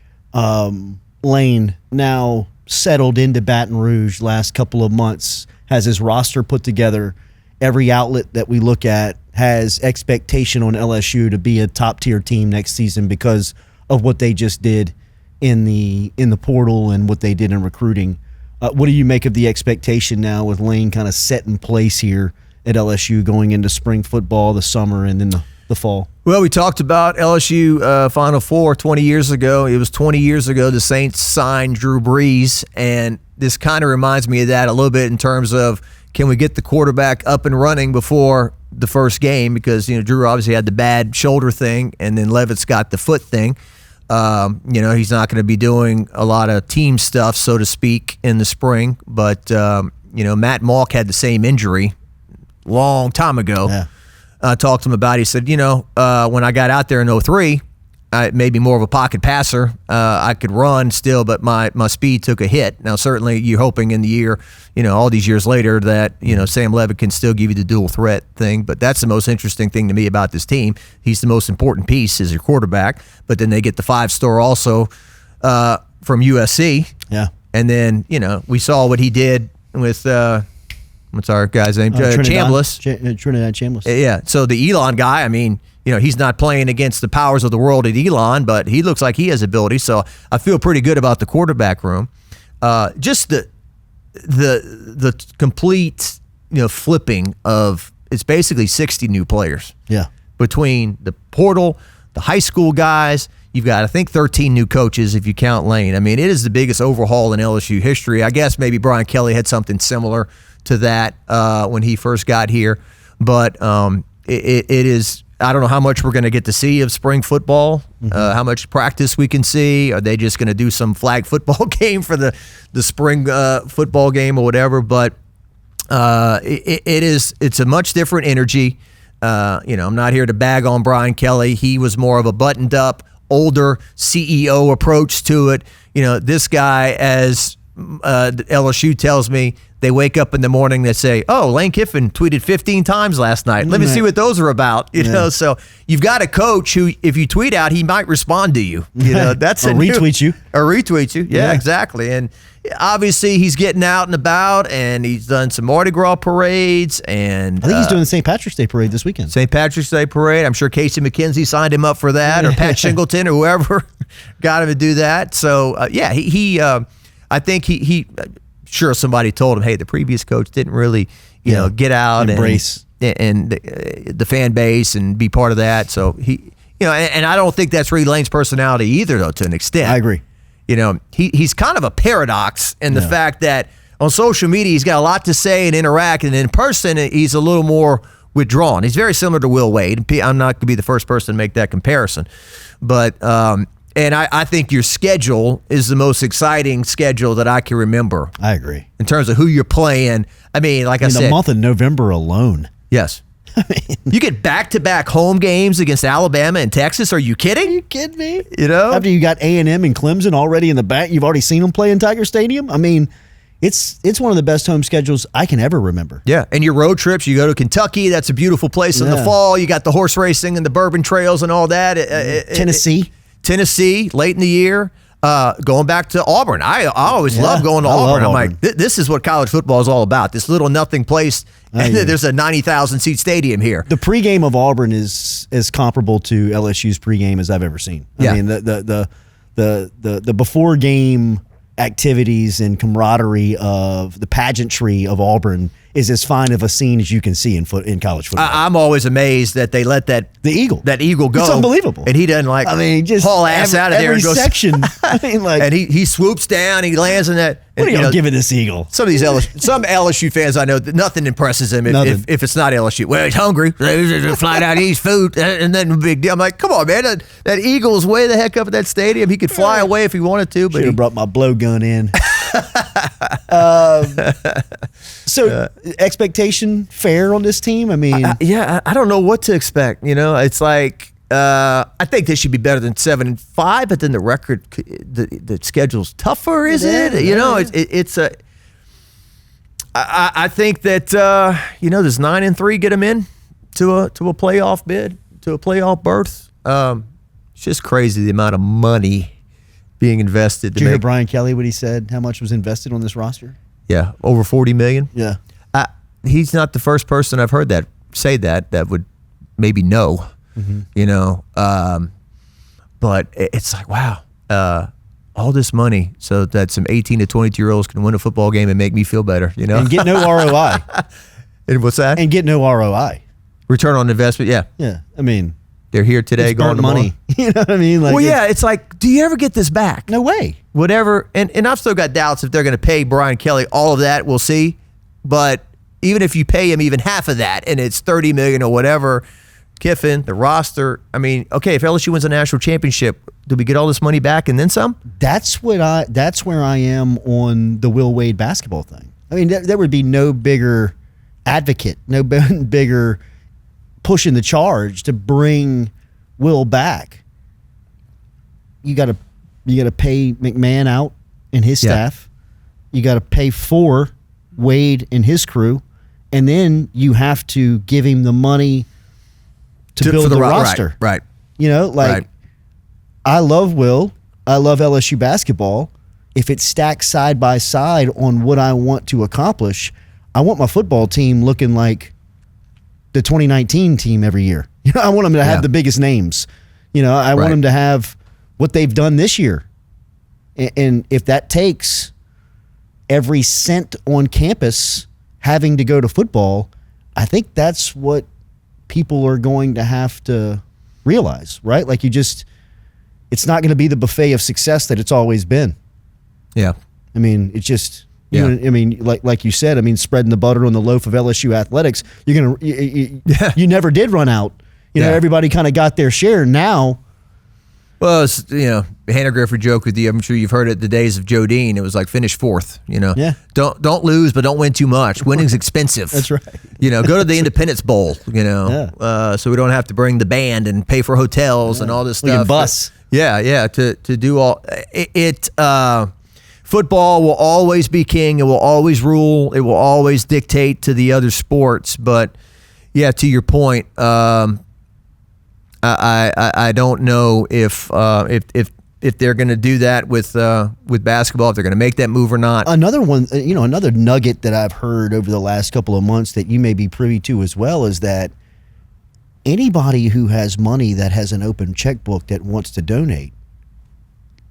Lane now settled into Baton Rouge last couple of months, has his roster put together. Every outlet that we look at has expectation on LSU to be a top-tier team next season because of what they just did in the portal and what they did in recruiting. What do you make of the expectation now with Lane kind of set in place here at LSU going into spring football, the summer, and then the fall? Well, we talked about LSU Final Four 20 years ago. It was 20 years ago the Saints signed Drew Brees, and this kind of reminds me of that a little bit in terms of can we get the quarterback up and running before the first game? Because Drew obviously had the bad shoulder thing, and then Levitt's got the foot thing. He's not going to be doing a lot of team stuff, so to speak, in the spring. But Matt Malk had the same injury long time ago. Yeah. I talked to him about it. He said, when I got out there in 2003, I made me more of a pocket passer. I could run still, but my speed took a hit. Now, certainly you're hoping in the year, all these years later that, Sam Levitt can still give you the dual threat thing. But that's the most interesting thing to me about this team. He's the most important piece as your quarterback. But then they get the 5-star also from USC. Yeah. And then, we saw what he did with what's our guy's name? Chambliss. Trinidad Chambliss. Yeah. So the Elon guy, he's not playing against the powers of the world at Elon, but he looks like he has ability. So I feel pretty good about the quarterback room. Just the complete flipping of it's basically 60 new players. Yeah. Between the portal, the high school guys, you've got I think 13 new coaches if you count Lane. It is the biggest overhaul in LSU history. I guess maybe Brian Kelly had something similar to that when he first got here, but it is. I don't know how much we're going to get to see of spring football, how much practice we can see. Are they just going to do some flag football game for the spring football game or whatever? But it's a much different energy. I'm not here to bag on Brian Kelly. He was more of a buttoned up, older CEO approach to it. This guy, as LSU tells me they wake up in the morning, they say, "Oh, Lane Kiffin tweeted 15 times last night. Let me see what those are about." You know, so you've got a coach who, if you tweet out, he might respond to you. You know, that's or retweet you. Or retweet you. Yeah, exactly. And obviously, he's getting out and about, and he's done some Mardi Gras parades. And I think he's doing the St. Patrick's Day parade this weekend. St. Patrick's Day parade. I'm sure Casey McKenzie signed him up for that, or Pat Shingleton, or whoever got him to do that. So I think he sure somebody told him, hey, the previous coach didn't really, you know, get out embrace and the fan base and be part of that. So he, you know, and I don't think that's really Lane's personality either, though, to an extent. I agree. You know, he's kind of a paradox in the fact that on social media he's got a lot to say and interact, and in person he's a little more withdrawn. He's very similar to Will Wade. I'm not going to be the first person to make that comparison, but and I think your schedule is the most exciting schedule that I can remember. I agree. In terms of who you're playing. I mean, like I said. The month of November alone. Yes. You get back-to-back home games against Alabama and Texas. Are you kidding? Are you kidding me? You know? After you got A&M and Clemson already in the back, you've already seen them play in Tiger Stadium. I mean, it's one of the best home schedules I can ever remember. Yeah. And your road trips, you go to Kentucky. That's a beautiful place in the fall. You got the horse racing and the bourbon trails and all that. Tennessee, late in the year. Going back to Auburn. I always love going to Auburn. I'm like, this is what college football is all about. This little nothing place, and there's a 90,000 seat stadium here. The pregame of Auburn is as comparable to LSU's pregame as I've ever seen. I mean, the before game activities and camaraderie of the pageantry of Auburn is as fine of a scene as you can see in college football. I'm always amazed that they let that eagle go. It's unbelievable, and he doesn't just haul ass out of there and goes section. I mean, like, and he swoops down, he lands in that. What are you giving this eagle? Some LSU fans I know, nothing impresses him if it's not LSU. Well, he's hungry, he's flying out, eats food, and then big deal. I'm like, come on, man, that eagle's way the heck up at that stadium. He could fly away if he wanted to, but should have brought my blowgun in. So expectation fair on this team? I mean, I don't know what to expect. You know, it's like I think they should be better than 7-5, but then the record, the schedule's tougher. Is it? You know, it's a. I think that does 9-3 get them in to a playoff bid, to a playoff berth? It's just crazy the amount of money being invested. Did you hear Brian Kelly what he said? How much was invested on this roster? Yeah, over $40 million. Yeah, he's not the first person I've heard that say that would maybe know. Mm-hmm. You know, but it's like, wow, all this money so that some 18 to 22-year-olds can win a football game and make me feel better. You know, and get no ROI. And what's that? And get no ROI. Return on investment. Yeah. Yeah. I mean, they're here today, going tomorrow. Money. You know what I mean? Like, well, yeah. It's like, do you ever get this back? No way. Whatever. And I've still got doubts if they're going to pay Brian Kelly all of that. We'll see. But even if you pay him even half of that, and it's $30 million or whatever, Kiffin, the roster. I mean, okay, if LSU wins a national championship, do we get all this money back and then some? That's where I am on the Will Wade basketball thing. I mean, there would be no bigger advocate, no bigger pushing the charge to bring Will back. You got to pay McMahon out and his staff. You got to pay for Wade and his crew, and then you have to give him the money to build the roster. Right. You know, like, I love Will. I love LSU basketball. If it's stacked side by side on what I want to accomplish, I want my football team looking like the 2019 team every year. You know, I want them to have the biggest names. You know, I want them to have what they've done this year. And if that takes every cent on campus having to go to football, I think that's what people are going to have to realize, right? Like, it's not going to be the buffet of success that it's always been. Yeah. I mean, it's just, you know, I mean, like you said, I mean, spreading the butter on the loaf of LSU athletics, you never did run out. You know, everybody kind of got their share. Now, well, it's, you know, Hannah Griffith joked with you. I'm sure you've heard it. The days of Joe Dean, it was like finish fourth. You know, don't lose, but don't win too much. Winning's expensive. That's right. You know, go to the Independence Bowl. You know, so we don't have to bring the band and pay for hotels and all this stuff. We can bus. To do all it. football will always be king. It will always rule. It will always dictate to the other sports. But yeah, to your point, I don't know if they're going to do that with basketball, if they're going to make that move or not. Another one, another nugget that I've heard over the last couple of months that you may be privy to as well is that anybody who has money that has an open checkbook that wants to donate,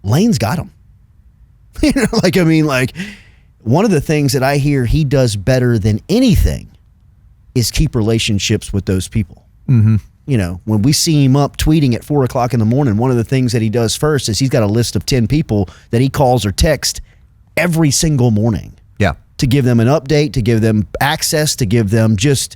Lane's got them. One of the things that I hear he does better than anything is keep relationships with those people. Mm-hmm. When we see him up tweeting at 4 o'clock in the morning, one of the things that he does first is he's got a list of 10 people that he calls or texts every single morning. Yeah. To give them an update, to give them access, to give them just,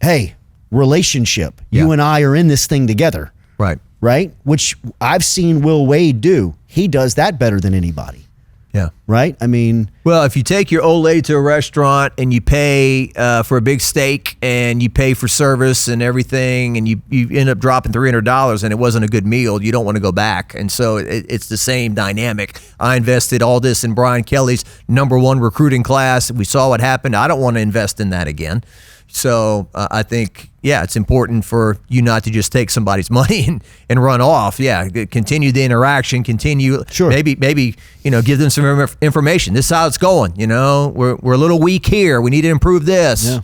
hey, relationship. Yeah. You and I are in this thing together. Right. Which I've seen Will Wade do. He does that better than anybody. Yeah. Right? I mean, well, if you take your old lady to a restaurant and you pay for a big steak and you pay for service and everything and you end up dropping $300 and it wasn't a good meal, you don't want to go back. And so it's the same dynamic. I invested all this in Brian Kelly's #1 recruiting class. We saw what happened. I don't want to invest in that again. So I think, it's important for you not to just take somebody's money and run off. Yeah, continue the interaction, Sure. Maybe give them some information. This is how it's going. We're a little weak here. We need to improve this.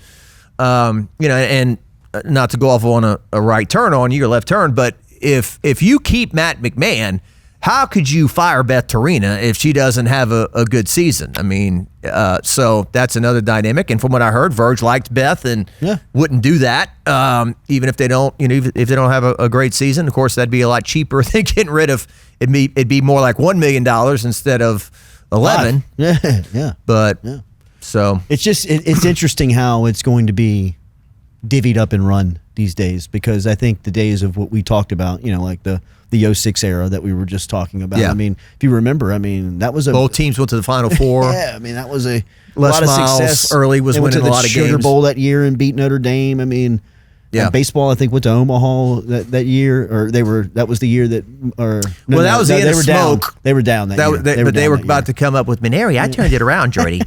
Yeah. And not to go off on a right turn on you or left turn, but if you keep Matt McMahon, how could you fire Beth Torina if she doesn't have a good season? I mean, so that's another dynamic. And from what I heard, Verge liked Beth and wouldn't do that, even if they don't. If they don't have a great season. Of course, that'd be a lot cheaper than getting rid of. It'd be more like $1 million instead of 11. Yeah. But so it's just it's interesting how it's going to be divvied up and run these days, because I think the days of what we talked about, like the 06 era that we were just talking about. Yeah. I mean, if you remember, that was both teams went to the Final Four. Yeah, that was a Les lot of Miles success. early was they went winning to a lot of Sugar games. Bowl that year and beat Notre Dame. Baseball, I think, went to Omaha that year, or that was the year that, that was the end of smoke. Down. They were down that year. They were about to come up with Maneri. I turned it around, Jordy.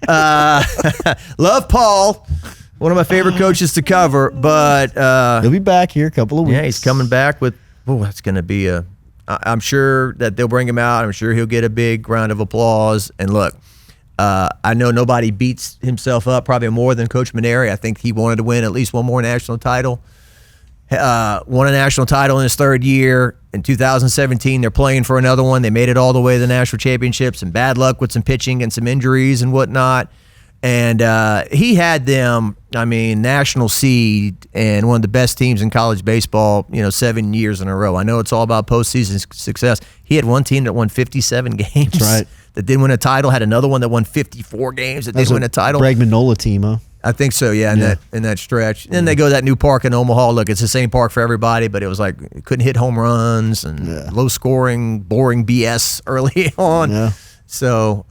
Love Paul, one of my favorite coaches to cover, but he'll be back here a couple of weeks. Yeah, he's coming back with. Oh, that's going to be I'm sure that they'll bring him out. I'm sure he'll get a big round of applause. And look, I know nobody beats himself up probably more than Coach Maneri. I think he wanted to win at least one more national title. Won a national title in his third year. In 2017, they're playing for another one. They made it all the way to the national championships, and bad luck with some pitching and some injuries and whatnot. And he had them, national seed and one of the best teams in college baseball, 7 years in a row. I know it's all about postseason success. He had one team that won 57 games. That's right. That didn't win a title. Had another one that won 54 games that didn't win a title. Bregman Nola team, huh? I think so, yeah, in that stretch. And then they go to that new park in Omaha. Look, it's the same park for everybody, but it was like it couldn't hit home runs and low scoring, boring BS early on. Yeah. So,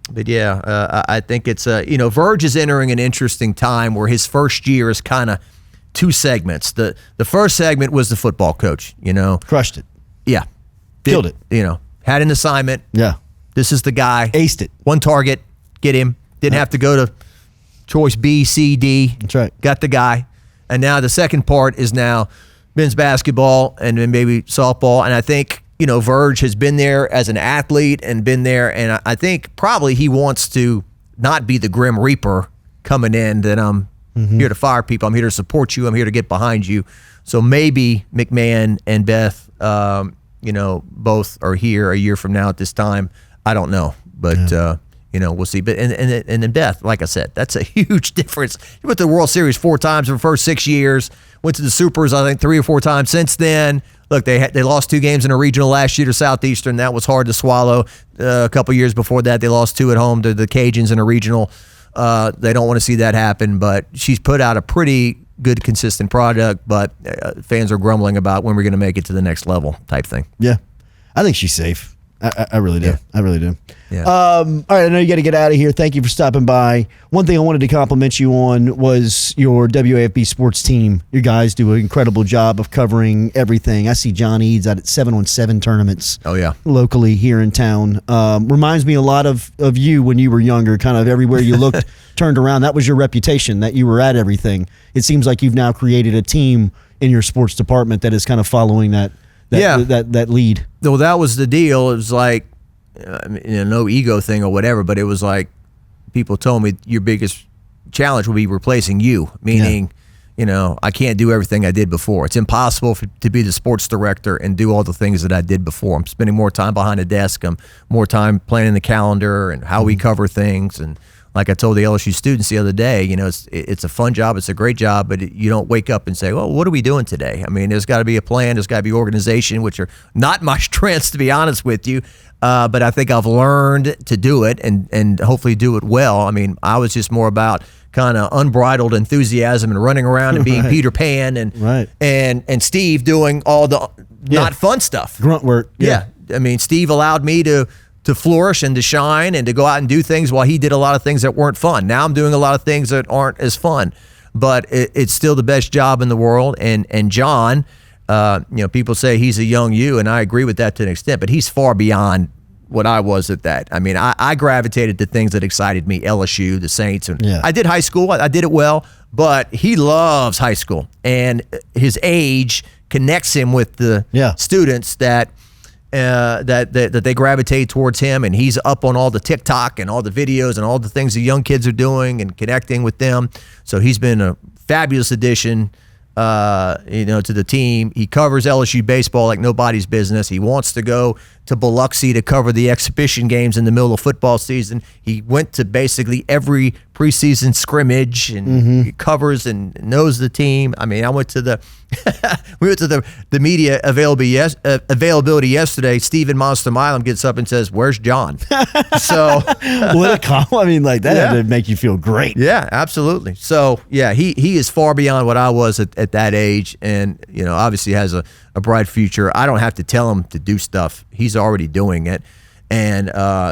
but I think it's Verge is entering an interesting time where his first year is kind of two segments. The first segment was the football coach. Crushed it. Yeah, Killed it. Had an assignment. Yeah, this is the guy. Aced it. One target, get him. Didn't have to go to choice B, C, D. That's right. Got the guy. And now the second part is now men's basketball and then maybe softball. And I think, Verge has been there as an athlete and been there. And I think probably he wants to not be the Grim Reaper coming in that I'm here to fire people. I'm here to support you. I'm here to get behind you. So maybe McMahon and Beth, both are here a year from now at this time. I don't know. But, we'll see. But and then Beth, like I said, that's a huge difference. He went to the World Series 4 times in the first 6 years. Went to the Supers, I think, 3 or 4 times since then. Look, they lost 2 games in a regional last year to Southeastern. That was hard to swallow. A couple years before that, they lost 2 at home to the Cajuns in a regional. They don't want to see that happen. But she's put out a pretty good, consistent product. But fans are grumbling about when we're going to make it to the next level type thing. Yeah, I think she's safe. I really do. Yeah. I really do. Yeah. All right, I know you got to get out of here. Thank you for stopping by. One thing I wanted to compliment you on was your WAFB sports team. You guys do an incredible job of covering everything. I see John Eads out at 7-on-7 tournaments. Oh, yeah. Locally here in town. Reminds me a lot of you when you were younger, kind of everywhere you looked, turned around. That was your reputation, that you were at everything. It seems like you've now created a team in your sports department that is kind of following that lead. Well, that was the deal. It was like, no ego thing or whatever, but it was like people told me your biggest challenge will be replacing you, meaning, I can't do everything I did before. It's impossible to be the sports director and do all the things that I did before. I'm spending more time behind a desk. I'm more time planning the calendar and how we cover things. And like I told the LSU students the other day, it's a fun job. It's a great job, but you don't wake up and say, well, what are we doing today? I mean, there's got to be a plan. There's got to be organization, which are not my strengths, to be honest with you. But I think I've learned to do it and hopefully do it well. I mean, I was just more about kind of unbridled enthusiasm and running around and being Peter Pan and Steve doing all the not fun stuff. Grunt work. Yeah. I mean, Steve allowed me to flourish and to shine and to go out and do things while he did a lot of things that weren't fun. Now I'm doing a lot of things that aren't as fun, but it's still the best job in the world. And John, people say he's a young you, and I agree with that to an extent, but he's far beyond what I was at that. I mean, I gravitated to things that excited me, LSU, the Saints. And I did high school. I did it well, but he loves high school, and his age connects him with the students that they gravitate towards him, and he's up on all the TikTok and all the videos and all the things the young kids are doing and connecting with them. So he's been a fabulous addition, to the team. He covers LSU baseball like nobody's business. He wants to go to Biloxi to cover the exhibition games in the middle of football season. He went to basically every preseason scrimmage and he covers and knows the team. I mean, I went to the the media availability yesterday. Steven Monster Milam gets up and says, "Where's John?" So what a call. I mean, like that had to make you feel great. Yeah, absolutely. So he is far beyond what I was at that age, and obviously has a bright future. I don't have to tell him to do stuff. He's already doing it. And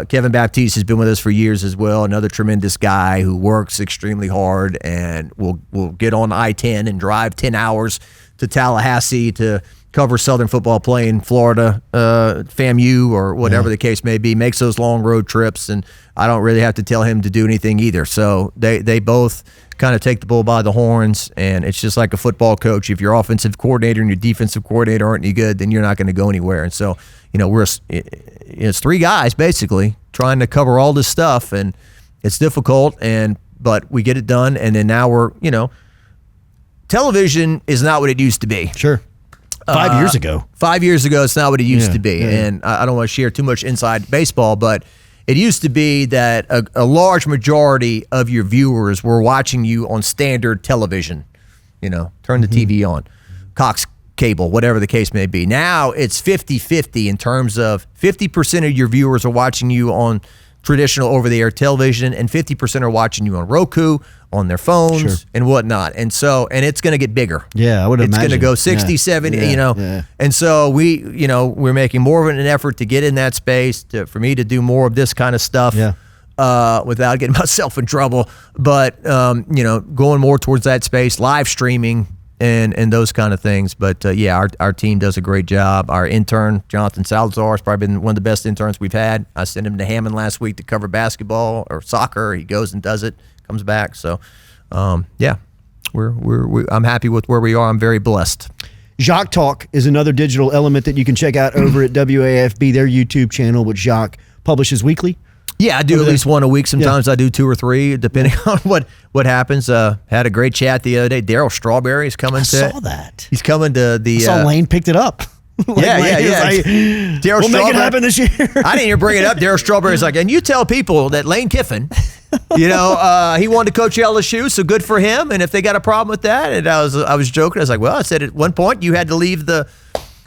Kevin Baptiste has been with us for years as well, another tremendous guy who works extremely hard and will get on I-10 and drive 10 hours to Tallahassee to cover Southern football, play in Florida, FAMU or whatever the case may be, makes those long road trips, and I don't really have to tell him to do anything either. So they both kind of take the bull by the horns, and it's just like a football coach. If your offensive coordinator and your defensive coordinator aren't any good, then you're not going to go anywhere. And so, it's three guys basically trying to cover all this stuff, and it's difficult, but we get it done. And then now we're, television is not what it used to be. Sure. 5 years ago. 5 years ago, it's not what it used to be. Yeah. And I don't want to share too much inside baseball, but it used to be that a large majority of your viewers were watching you on standard television. Turn the TV on, Cox cable, whatever the case may be. Now it's 50-50 in terms of 50% of your viewers are watching you on traditional over-the-air television, and 50% are watching you on Roku, on their phones, and whatnot. And so, and it's going to get bigger. Yeah, I would imagine. It's going to go 60, 70, And so we're making more of an effort to get in that space, for me to do more of this kind of stuff without getting myself in trouble. But, going more towards that space, live streaming, and those kind of things. But our team does a great job. Our intern, Jonathan Salazar, has probably been one of the best interns we've had. I sent him to Hammond last week to cover basketball or soccer. He goes and does it, comes back. So, I'm happy with where we are. I'm very blessed. Jacques Talk is another digital element that you can check out over at WAFB, their YouTube channel, which Jacques publishes weekly. Yeah, I do at least one a week. Sometimes I do 2 or 3, depending on what happens. Had a great chat the other day. Daryl Strawberry is coming. I saw that. He's coming to the. I saw Lane picked it up. Daryl we'll make it happen this year. I didn't even bring it up. Daryl Strawberry's like, and you tell people that Lane Kiffin, he wanted to coach LSU, so good for him. And if they got a problem with that, and I was joking. I was like, well, I said at one point you had to leave the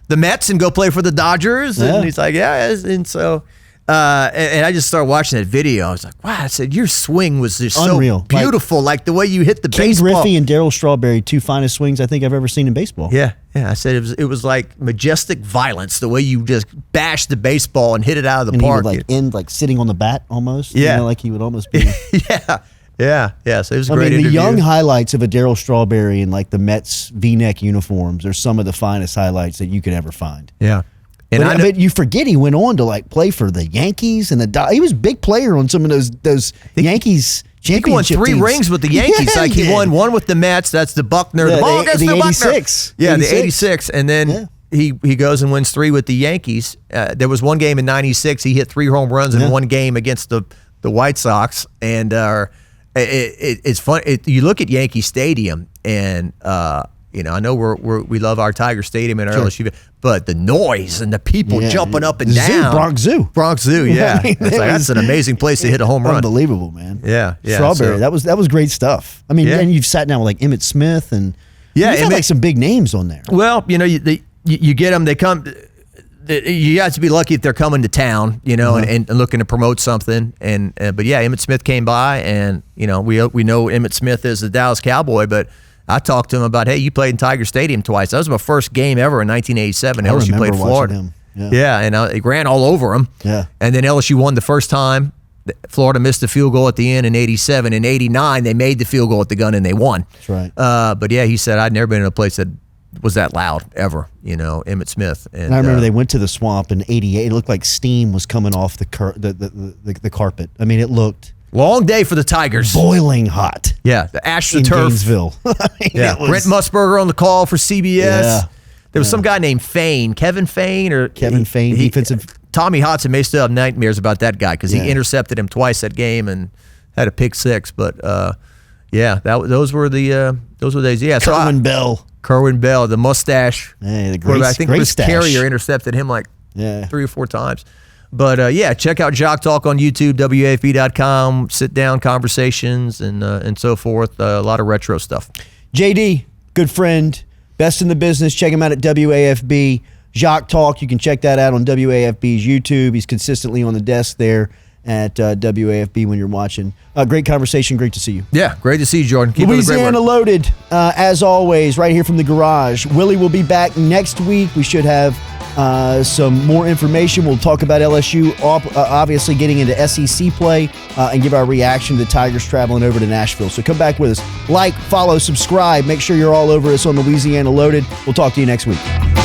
Mets and go play for the Dodgers, and he's like, and so. And I just started watching that video. I was like, wow, I said, your swing was just Unreal. so beautiful. Like the way you hit the Ken baseball. Griffey and Daryl Strawberry, two finest swings I think I've ever seen in baseball. Yeah. I said it was like majestic violence, the way you just bashed the baseball and hit it out of the And park. he would end like sitting on the bat almost. Yeah. Like he would almost be. Yeah. So it was a great the interview. young highlights of a Daryl Strawberry in like the Mets V-neck uniforms are some of the finest highlights that you could ever find. Yeah. But you forget he went on to like play for the Yankees and he was a big player on some of those Yankees championship teams. He won 3 rings with the Yankees. Yeah, he won one with the Mets. That's the Buckner. Yeah, the ball gets the the 86. Buckner. Yeah, 86. the 86. And then he goes and wins 3 with the Yankees. There was one game in '96. He hit 3 home runs in one game against the White Sox. And it's fun. You look at Yankee Stadium and I know we love our Tiger Stadium and our LSU, but the noise and the people jumping up and down. Bronx Zoo, yeah. That's an amazing place to hit a home run. Unbelievable, man. Yeah. Strawberry, that was great stuff. I mean, and you've sat down with like Emmitt Smith and you've had like some big names on there. Well, you get them. They come. You have to be lucky if they're coming to town, and looking to promote something. But yeah, Emmitt Smith came by, and we know Emmitt Smith is the Dallas Cowboy, but I talked to him about, hey, you played in Tiger Stadium twice. That was my first game ever in 1987. LSU played Florida. Him. And he ran all over him. Yeah. And then LSU won the first time. Florida missed the field goal at the end in 87. In 89, they made the field goal at the gun and they won. That's right. But yeah, he said, I'd never been in a place that was that loud ever, Emmitt Smith. And I remember they went to the Swamp in 88. It looked like steam was coming off the carpet. I mean, it looked... Long day for the Tigers. Boiling hot. Yeah, the AstroTurf. In Gainesville. Brent Musburger on the call for CBS. Yeah. There was some guy named Kevin Fain. Defensive. Tommy Hodson may still have nightmares about that guy because he intercepted him twice that game and had a pick 6. But those were the days. Yeah, Kerwin Bell, the mustache. Hey, the great, I think great Chris stash. Carrier intercepted him 3 or 4 times. But check out Jacques Talk on YouTube, WAFB.com, sit down conversations and so forth. A lot of retro stuff. JD, good friend, best in the business. Check him out at WAFB. Jacques Talk, you can check that out on WAFB's YouTube. He's consistently on the desk there at WAFB when you're watching. Great conversation. Great to see you. Yeah, great to see you, Jordan. Keep Louisiana Loaded, as always, right here from the garage. Willie will be back next week. We should have some more information. We'll talk about LSU obviously getting into SEC play and give our reaction to the Tigers traveling over to Nashville. So come back with us. Like, follow, subscribe. Make sure you're all over us on Louisiana Loaded. We'll talk to you next week.